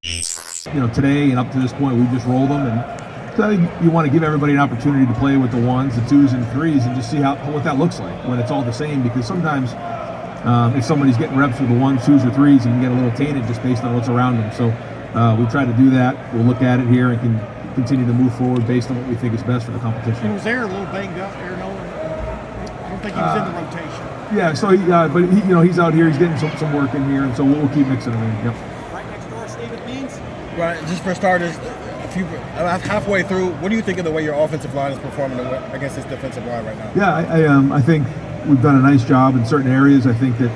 Today and up to this point, we just rolled them, and so you want to give everybody an opportunity to play with the ones, the twos, and threes, and just see what that looks like when it's all the same. Because sometimes, if somebody's getting reps with the ones, twos, or threes, you can get a little tainted just based on what's around them. So we try to do that. We'll look at it here and can continue to move forward based on what we think is best for the competition. And was there a little banged up there? No, I don't think he was in the rotation. Yeah, so he's out here. He's getting some work in here, and so we'll keep mixing them in. Yep. Right next door, Stephen Means. Right, just for starters, halfway through, what do you think of the way your offensive line is performing against this defensive line right now? Yeah, I think we've done a nice job in certain areas. I think that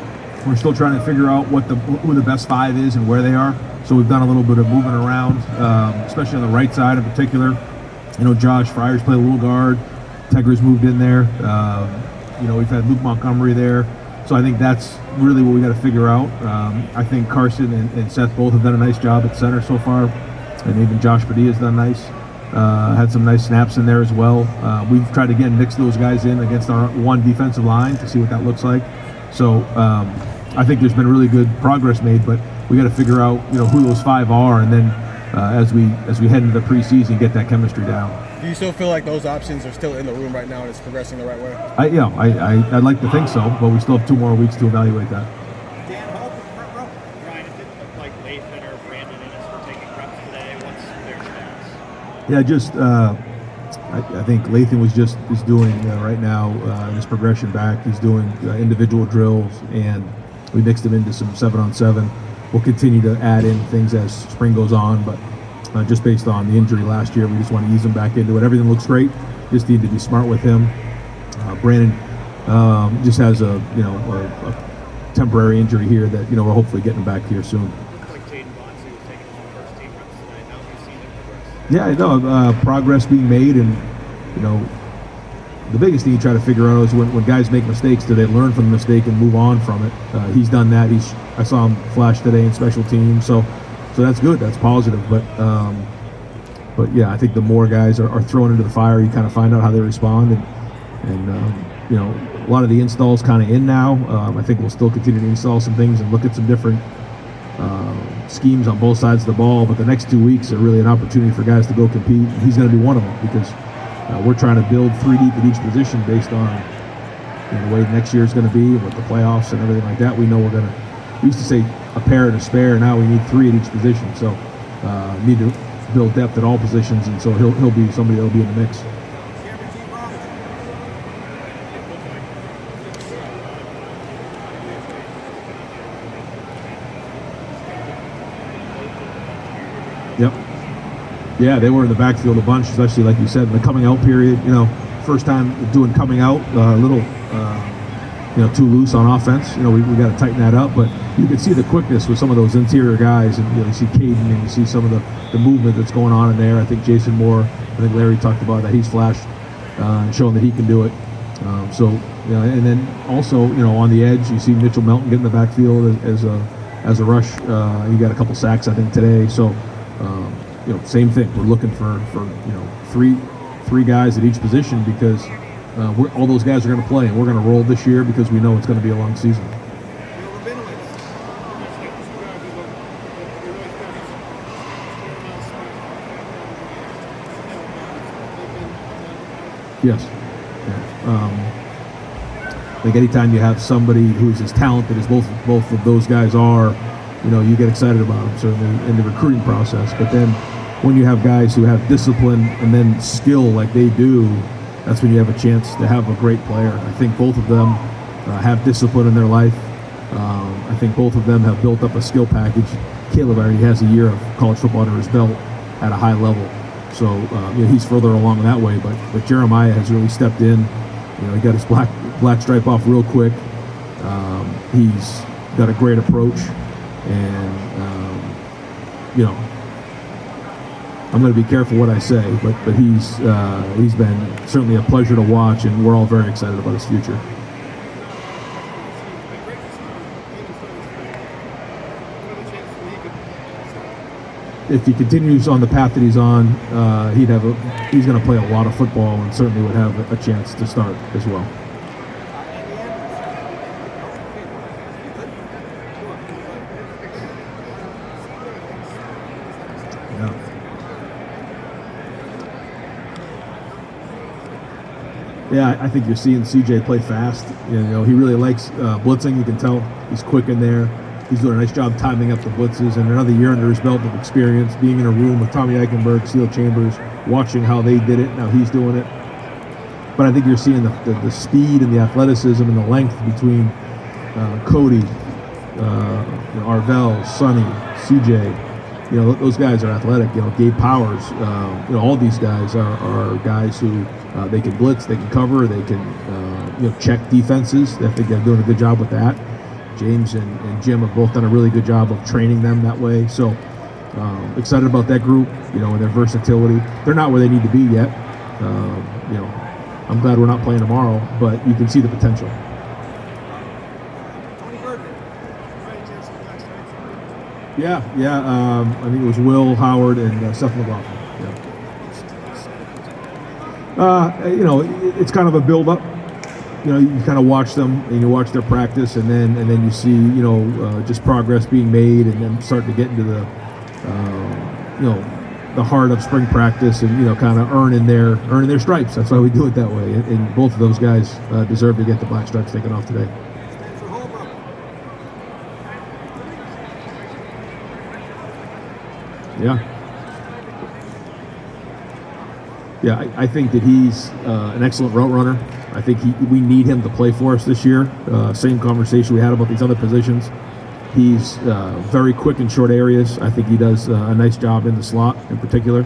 we're still trying to figure out who the best five is and where they are. So we've done a little bit of moving around, especially on the right side in particular. Josh Fryer's played a little guard. Tegra's moved in there. We've had Luke Montgomery there. So I think that's really what we got to figure out. I think Carson and Seth both have done a nice job at center so far. And even Josh Padilla's done nice. Had some nice snaps in there as well. We've tried to, again, mix those guys in against our one defensive line to see what that looks like. So I think there's been really good progress made, but we got to figure out who those five are, and then as we head into the preseason, get that chemistry down. Do you still feel like those options are still in the room right now and it's progressing the right way? I'd like to think so, but we still have 2 more weeks to evaluate that. Dan Hall from the front row. Ryan, it didn't look like Lathan or Brandon Ennis were taking reps today. What's their stats? Yeah, just I think Lathan is doing right now in his progression back. He's doing individual drills, and we mixed him into some 7-on-7. We'll continue to add in things as spring goes on, but just based on the injury last year, we just want to ease him back into it. Everything looks great. Just need to be smart with him. Brandon just has a temporary injury here that we're hopefully getting him back here soon. Yeah, progress being made, and the biggest thing you try to figure out is when guys make mistakes, do they learn from the mistake and move on from it? He's done that. I saw him flash today in special teams, so that's good. That's positive. But yeah, I think the more guys are thrown into the fire, you kind of find out how they respond, and a lot of the installs kind of in now. I think we'll still continue to install some things and look at some different schemes on both sides of the ball. But the next 2 weeks are really an opportunity for guys to go compete. He's going to be one of them, because we're trying to build 3 deep at each position based on the way next year is going to be, and with the playoffs and everything like that. We know we used to say a pair and a spare. Now we need 3 at each position. So need to build depth at all positions, and so he'll be somebody that'll be in the mix. Yep. Yeah, they were in the backfield a bunch, especially like you said in the coming out period. First time doing coming out, a little too loose on offense. We got to tighten that up. But you can see the quickness with some of those interior guys, and you see Caden, and you see some of the movement that's going on in there. I think Jason Moore, I think Larry talked about that. He's flashed and shown that he can do it. And then also on the edge, you see Mitchell Melton get in the backfield as a rush. He got a couple sacks I think today. So. Same thing. We're looking for three guys at each position, because all those guys are going to play, and we're going to roll this year because we know it's going to be a long season. Yes. I think anytime you have somebody who's as talented as both of those guys are, you get excited about them, certainly in the recruiting process. But then when you have guys who have discipline and then skill like they do, that's when you have a chance to have a great player. I think both of them have discipline in their life. I think both of them have built up a skill package. Caleb already has a year of college football under his belt at a high level. So he's further along that way. But Jeremiah has really stepped in. He got his black stripe off real quick. He's got a great approach. And I'm going to be careful what I say, but he's been certainly a pleasure to watch, and we're all very excited about his future. If he continues on the path that he's on, he's going to play a lot of football, and certainly would have a chance to start as well. Yeah, I think you're seeing CJ play fast. You know, he really likes blitzing. You can tell he's quick in there. He's doing a nice job timing up the blitzes, and another year under his belt of experience, being in a room with Tommy Eichenberg, Steele Chambers, watching how they did it. Now he's doing it. But I think you're seeing the speed and the athleticism and the length between Cody, Arvell, Sonny, CJ. You know, those guys are athletic. You know, Gabe Powers. You know, all these guys are guys who they can blitz, they can cover, they can check defenses. I think they're doing a good job with that. James and Jim have both done a really good job of training them that way. So excited about that group. You know, and their versatility. They're not where they need to be yet. You know, I'm glad we're not playing tomorrow, but you can see the potential. Yeah. I think it was Will Howard and Seth McLaughlin. Yeah. You know, it's kind of a build-up. You know, you kind of watch them and you watch their practice, and then you see just progress being made, and then starting to get into the the heart of spring practice, and kind of earning their stripes. That's why we do it that way. And both of those guys deserve to get the black stripes taken off today. Yeah, I think that he's an excellent route runner. I think we need him to play for us this year. Same conversation we had about these other positions. He's very quick in short areas. I think he does a nice job in the slot in particular.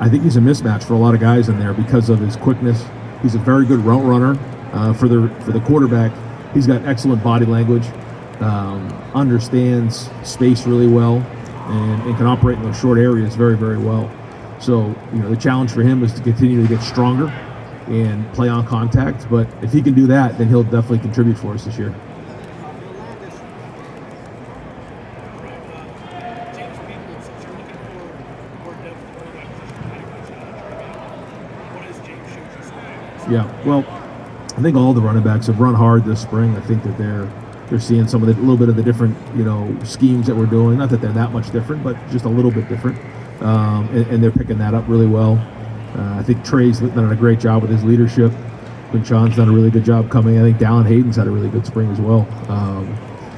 I think he's a mismatch for a lot of guys in there because of his quickness. He's a very good route runner. For the quarterback, he's got excellent body language, understands space really well, and can operate in those short areas very, very well. So, the challenge for him is to continue to get stronger and play on contact. But if he can do that, then he'll definitely contribute for us this year. Yeah, well, I think all the running backs have run hard this spring. I think that they're seeing some of a little bit of the different schemes that we're doing. Not that they're that much different, but just a little bit different. And they're picking that up really well. I think Trey's done a great job with his leadership. Quinchon's done a really good job coming. I think Dallin Hayden's had a really good spring as well.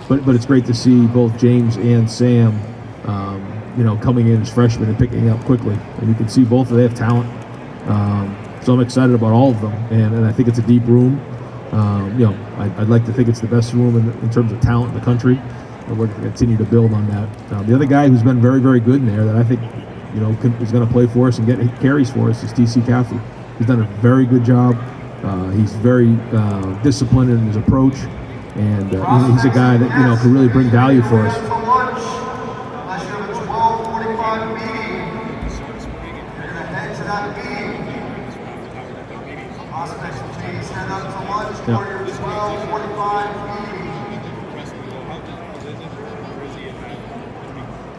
But it's great to see both James and Sam, coming in as freshmen and picking up quickly. And you can see both of them have talent. So I'm excited about all of them, and I think it's a deep room. I'd like to think it's the best room in terms of talent in the country, and we're going to continue to build on that. The other guy who's been very, very good in there that I think is going to play for us and get carries for us is TC Caffey. He's done a very good job. He's very disciplined in his approach, and he's a guy that can really bring value for us.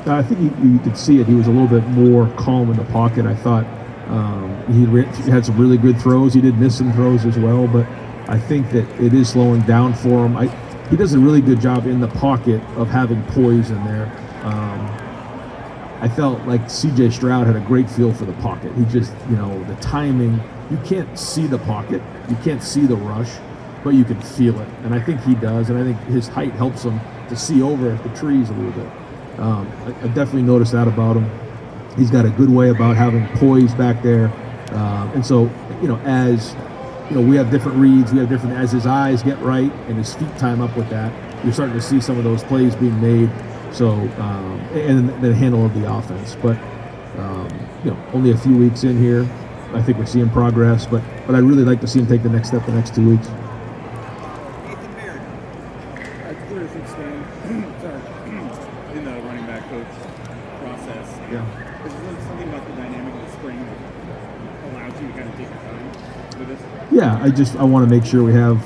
I think you could see it. He was a little bit more calm in the pocket. I thought he had some really good throws. He did miss some throws as well, but I think that it is slowing down for him. He does a really good job in the pocket of having poise in there. I felt like C.J. Stroud had a great feel for the pocket. He just, the timing, you can't see the pocket, you can't see the rush, but you can feel it. And I think he does, and I think his height helps him to see over the trees a little bit. I definitely noticed that about him. He's got a good way about having poise back there. And so, as we have different reads, as his eyes get right and his feet time up with that, you're starting to see some of those plays being made. So, and the handle of the offense. But, only a few weeks in here, I think we're seeing progress. But I'd really like to see him take the next step the next 2 weeks. In the running back coach process, is there something about the dynamic of the spring that allows you to kind of take your time with this? Yeah, I want to make sure we have,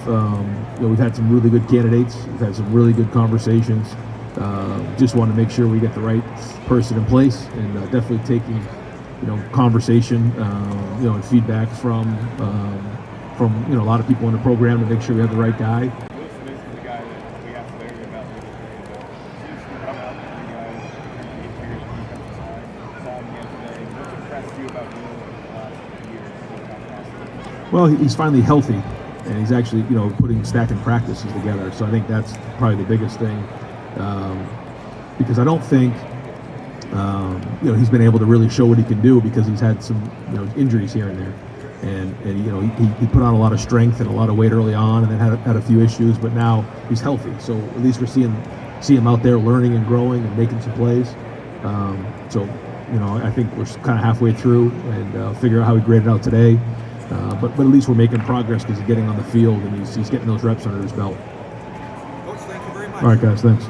we've had some really good candidates, we've had some really good conversations. Just want to make sure we get the right person in place, and definitely taking, conversation, and feedback from a lot of people in the program to make sure we have the right guy. about you over the last year with that process? Well, he's finally healthy, and he's actually, stacking practices together. So I think that's probably the biggest thing, because I don't think, he's been able to really show what he can do because he's had some, injuries here and there, and he put on a lot of strength and a lot of weight early on, and then had a few issues, but now he's healthy. So at least we're seeing him out there learning and growing and making some plays. I think we're kind of halfway through and figure out how he graded out today. But at least we're making progress because he's getting on the field and he's getting those reps under his belt. Coach, thank you very much. All right, guys, thanks.